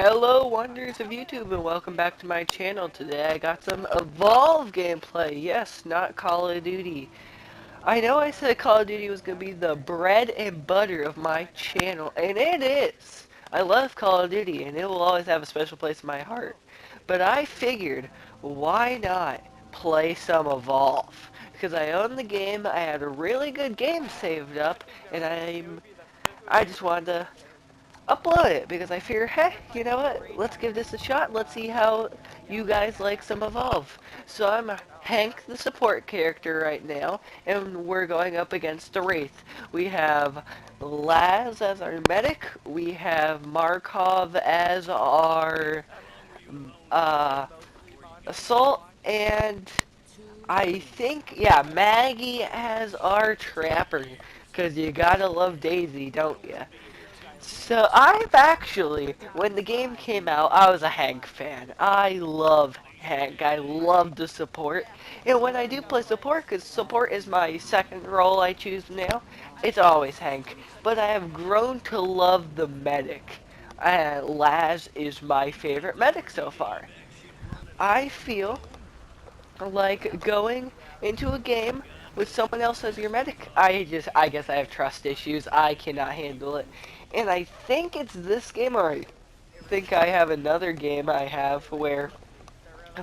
Hello, wonders of YouTube, and welcome back to my channel. Today I got some Evolve gameplay. Yes, not Call of Duty. I know I said Call of Duty was going to be the bread and butter of my channel, and it is. I love Call of Duty, and it will always have a special place in my heart. But I figured, why not play some Evolve? Because I own the game, I had a really good game saved up, and I just wanted to upload it because I figure, hey, you know what? Let's give this a shot. Let's see how you guys like some Evolve. So I'm Hank, the support character right now, and we're going up against the Wraith. We have Laz as our medic. We have Markov as our uh, assault, and I think, yeah, Maggie as our trapper. Because you gotta love Daisy, don't you? So I've actually, when the game came out, I was a Hank fan. I love Hank. I love the support. And when I do play support, because support is my second role I choose now, it's always Hank. But I have grown to love the medic. Laz is my favorite medic so far. I feel like going into a game with someone else as your medic. I guess I have trust issues. I cannot handle it. And I think it's this game, or I think I have another game I have where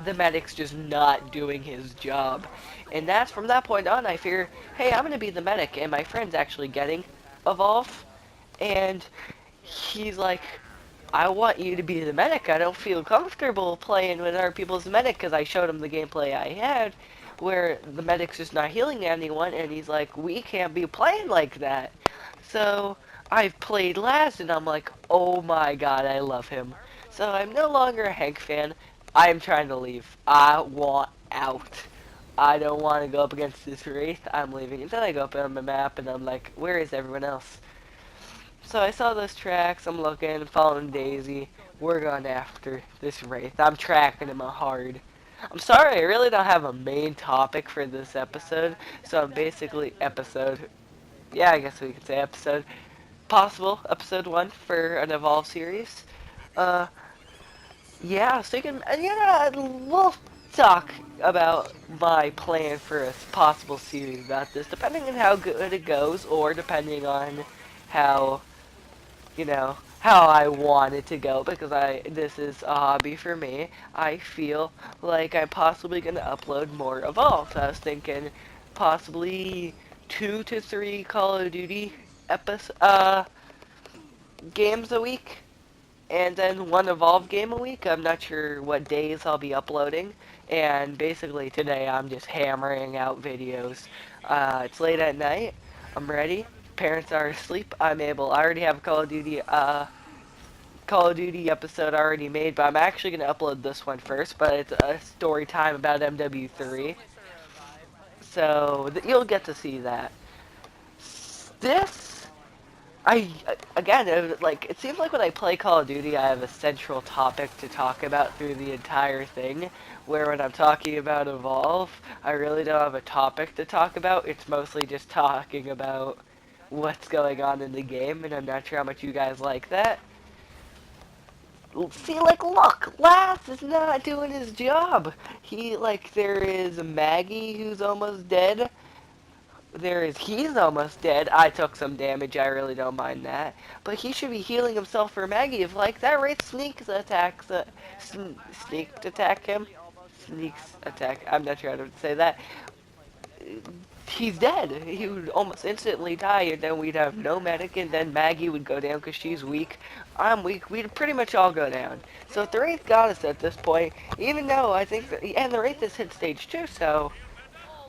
the medic's just not doing his job. And that's from that point on, I figure, hey, I'm going to be the medic, and my friend's actually getting Evolve. And he's like, I want you to be the medic. I don't feel comfortable playing with other people's medic because I showed him the gameplay I had where the medic's just not healing anyone, and he's like, we can't be playing like that. So I've played last, and I'm like, oh my god, I love him. So I'm no longer a Hank fan. I am trying to leave. I want out. I don't want to go up against this wraith. I'm leaving. And then I go up on the map, and I'm like, where is everyone else? So I saw those tracks, I'm looking, following Daisy. We're going after this wraith. I'm tracking him hard. I'm sorry, I really don't have a main topic for this episode, so I'm basically yeah, I guess we could say possible episode 1 for an Evolve series. Uh, yeah, so you can, we'll talk about my plan for a possible series about this, depending on how good it goes, or depending on how how I want it to go because this is a hobby for me. I feel like I'm possibly gonna upload more Evolve. So I was thinking possibly 2 to 3 Call of Duty games a week, and then 1 Evolve game a week. I'm not sure what days I'll be uploading. And basically today I'm just hammering out videos. It's late at night. I'm ready. Parents are asleep. I already have Call of Duty episode already made, but I'm actually going to upload this one first, but it's a story time about MW3. So you'll get to see that. This, again, it seems like when I play Call of Duty, I have a central topic to talk about through the entire thing, where when I'm talking about Evolve, I really don't have a topic to talk about. It's mostly just talking about what's going on in the game, and I'm not sure how much you guys like that. See, like, look, Lass is not doing his job. There is Maggie who's almost dead. He's almost dead. I took some damage, I really don't mind that. But he should be healing himself for Maggie if, like, that Wraith sneaked attack him. Sneaks attack, I'm not sure how to say that. He's dead. He would almost instantly die, and then we'd have no medic, and then Maggie would go down because she's weak. I'm weak. We'd pretty much all go down. So if the Wraith got us at this point, even though I think and the Wraith has hit stage 2, so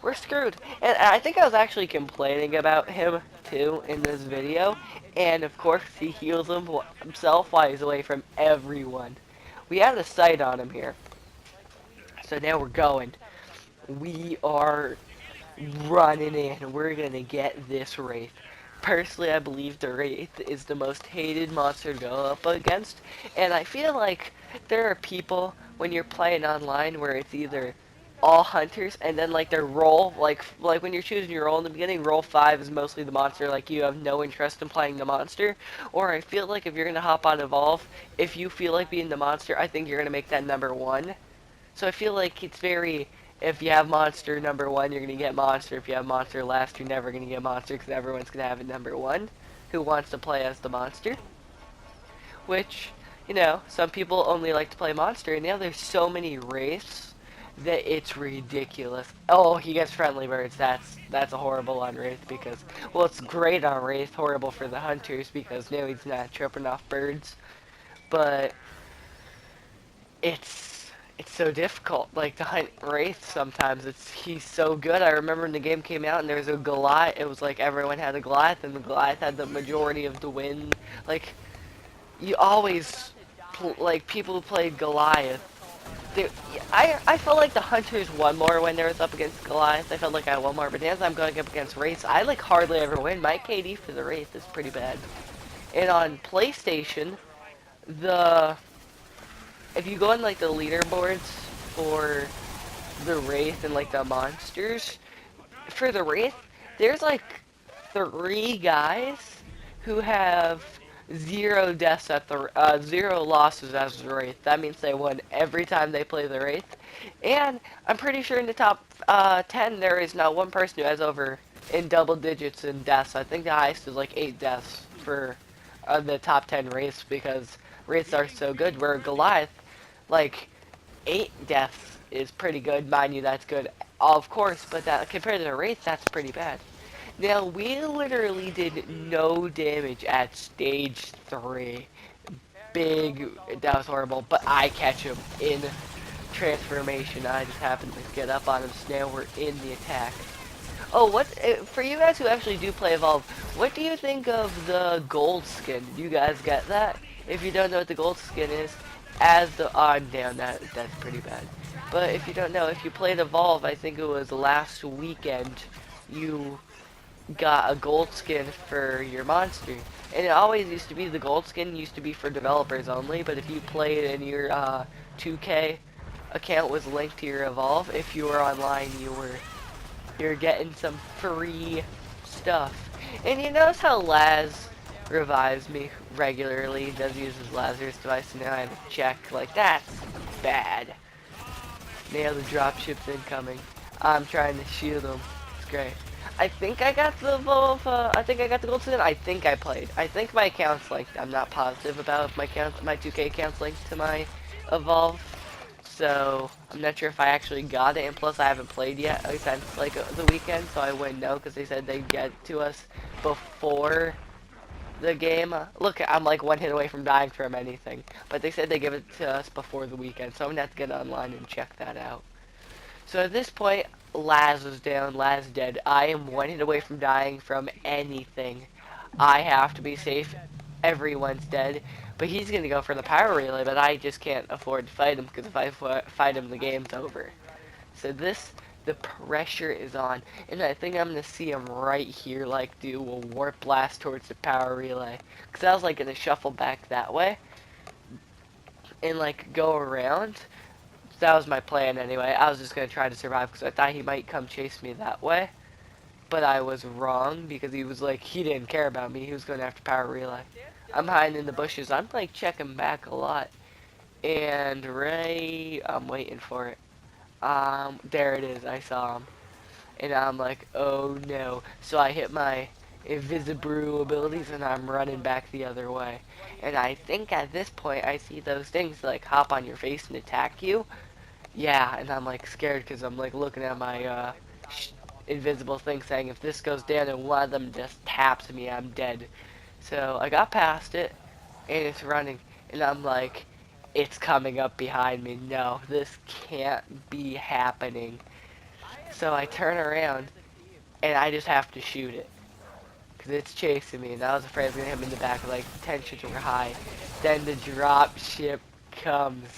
we're screwed. And I think I was actually complaining about him, too, in this video. And of course, he heals himself while he's away from everyone. We had a sight on him here. So now we're going. We are running in. We're gonna get this Wraith. Personally, I believe the Wraith is the most hated monster to go up against, and I feel like there are people when you're playing online where it's either all hunters, and then like their role, like when you're choosing your role in the beginning, role 5 is mostly the monster, like you have no interest in playing the monster. Or I feel like if you're gonna hop on evolve, if you feel like being the monster, I think you're gonna make that number 1. So I feel like it's very, if you have monster number 1, you're gonna get monster. If you have monster last, you're never gonna get monster, because everyone's gonna have it number 1 who wants to play as the monster. Which, you know, some people only like to play monster, and now there's so many wraiths that it's ridiculous. Oh, he gets friendly birds. That's a horrible on wraith, because, well, it's great on wraith, horrible for the hunters because now he's not tripping off birds. But it's so difficult, like, to hunt wraith sometimes. He's so good. I remember when the game came out and there was a Goliath. It was like everyone had a Goliath, and the Goliath had the majority of the win. Like, you always, like, people who played Goliath, I felt like the hunters won more when they was up against Goliath. I felt like I won more, but as I'm going up against wraiths, I like hardly ever win. My KD for the wraith is pretty bad. And on PlayStation, the if you go on like the leaderboards for the wraith and like the monsters, for the wraith, there's like 3 guys who have 0 deaths at the 0 losses as the wraith. That means they won every time they play the wraith. And I'm pretty sure in the top 10 there is not one person who has over in double digits in deaths. I think the highest is like 8 deaths for the top 10 wraiths, because wraiths are so good. Where Goliath, like, 8 deaths is pretty good. Mind you, that's good, of course, but that compared to the wraith, that's pretty bad. Now, we literally did no damage at stage 3. That was horrible, but I catch him in transformation. I just happened to get up on him, so now we're in the attack. Oh, for you guys who actually do play Evolve, what do you think of the gold skin? Do you guys get that? If you don't know what the gold skin is, I'm down, that's pretty bad. But if you don't know, if you played Evolve, I think it was last weekend, you got a gold skin for your monster. And it always used to be, the gold skin used to be for developers only, but if you played and your 2K account was linked to your Evolve, if you were online, you're getting some free stuff. And you notice how Laz revives me regularly, does use his Lazarus device, and now I have to check, like, that's bad. Now the dropship's incoming. I'm trying to shoot him. It's great. I think I got the Evolve, I think I got the gold skin. I think I played. I think my account's linked. I'm not positive about if my 2K account's linked to my Evolve. So, I'm not sure if I actually got it, and plus I haven't played yet, since, like, the weekend, so I wouldn't know, because they said they'd get to us before the game. Look, I'm like 1 hit away from dying from anything, but they said they give it to us before the weekend, so I'm gonna have to get online and check that out. So at this point, Laz is down, Laz dead. I am 1 hit away from dying from anything. I have to be safe. Everyone's dead. But he's going to go for the power relay, but I just can't afford to fight him, because if I fight him, the game's over. So the pressure is on. And I think I'm going to see him right here, like, do a warp blast towards the power relay. Because I was, like, going to shuffle back that way and, like, go around. That was my plan anyway. I was just going to try to survive, because I thought he might come chase me that way. But I was wrong, because he was like, he didn't care about me. He was going after power relay. I'm hiding in the bushes. I'm like checking back a lot. And I'm waiting for it. There it is. I saw him. And I'm like, oh no. So I hit my invisible abilities and I'm running back the other way. And I think at this point I see those things like hop on your face and attack you. Yeah, and I'm like scared because I'm like looking at my invisible thing saying if this goes down and one of them just taps me, I'm dead. So I got past it and it's running and I'm like, it's coming up behind me. No, this can't be happening. So I turn around and I just have to shoot it because it's chasing me, and I was afraid I was gonna hit him in the back. Like, tensions were high. Then the drop ship comes.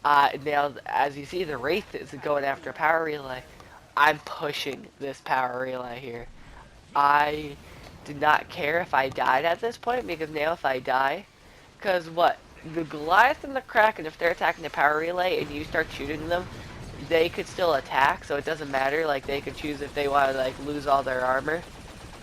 Now, as you see, the wraith is going after a power relay. I'm pushing this power relay here. I did not care if I died at this point, because now if I die, because what? The Goliath and the Kraken, if they're attacking the power relay and you start shooting them, they could still attack, so it doesn't matter. Like, they could choose if they want to, like, lose all their armor.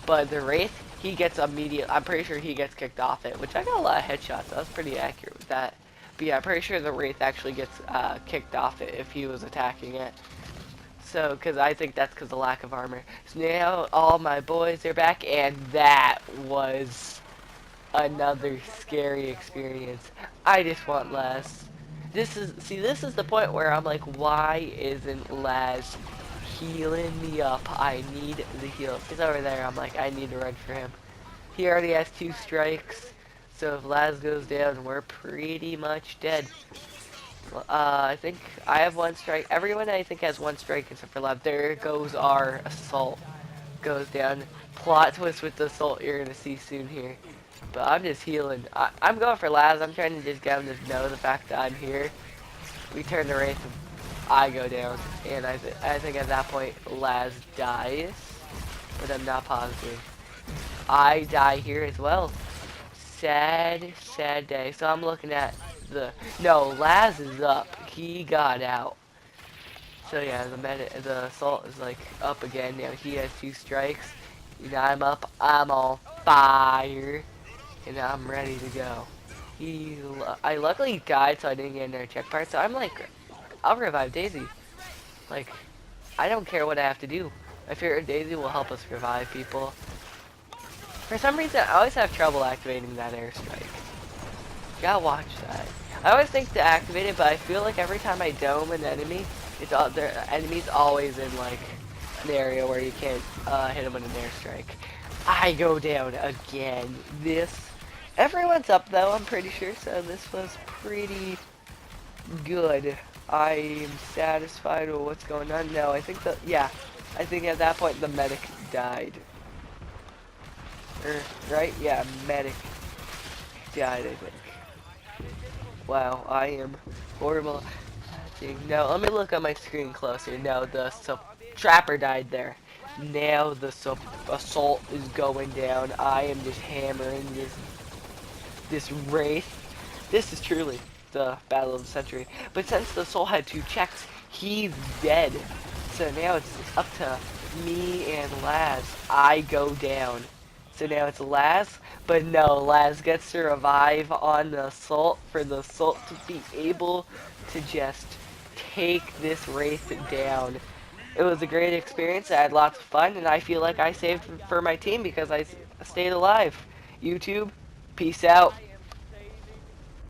But the Wraith, he gets immediate. I'm pretty sure he gets kicked off it, which I got a lot of headshots. I was pretty accurate with that. But yeah, I'm pretty sure the Wraith actually gets kicked off it if he was attacking it. So, because I think that's because of lack of armor. So now all my boys are back, and that was another scary experience. I just want Laz. This is the point where I'm like, why isn't Laz healing me up? I need the heal. He's over there. I'm like, I need to run for him. He already has 2 strikes, so if Laz goes down, we're pretty much dead. I think I have 1 strike. Everyone I think has 1 strike except for Laz. There goes our assault. Goes down. Plot twist with the assault you're gonna see soon here. But I'm just healing. I'm going for Laz. I'm trying to just get him to know the fact that I'm here. We turn the wraith. I go down, and I think at that point Laz dies, but I'm not positive. I die here as well. Sad, sad day. So I'm looking at no, Laz is up. He got out. So yeah, the assault is like up again. Now he has 2 strikes. You know, I'm up. I'm on fire, and I'm ready to go. I luckily died, so I didn't get another check part. So I'm like, I'll revive Daisy. Like, I don't care what I have to do. My favorite Daisy will help us revive people. For some reason, I always have trouble activating that airstrike. You gotta watch that. I always think to activate it, but I feel like every time I dome an enemy, their enemy's always in like an area where you can't hit them with an airstrike. I go down again. Everyone's up though, I'm pretty sure, so this was pretty good. I am satisfied with what's going on. No, I think I think at that point the medic died. Right? Yeah, medic died, I think. Wow, I am horrible. No, let me look on my screen closer. No, the trapper died there. Now the assault is going down. I am just hammering this wraith. This is truly the battle of the century. But since the soul had 2 checks, he's dead. So now it's up to me and Laz. I go down. So now it's Laz, but no, Laz gets to revive on the assault for the assault to be able to just take this wraith down. It was a great experience. I had lots of fun, and I feel like I saved for my team because I stayed alive. YouTube, peace out.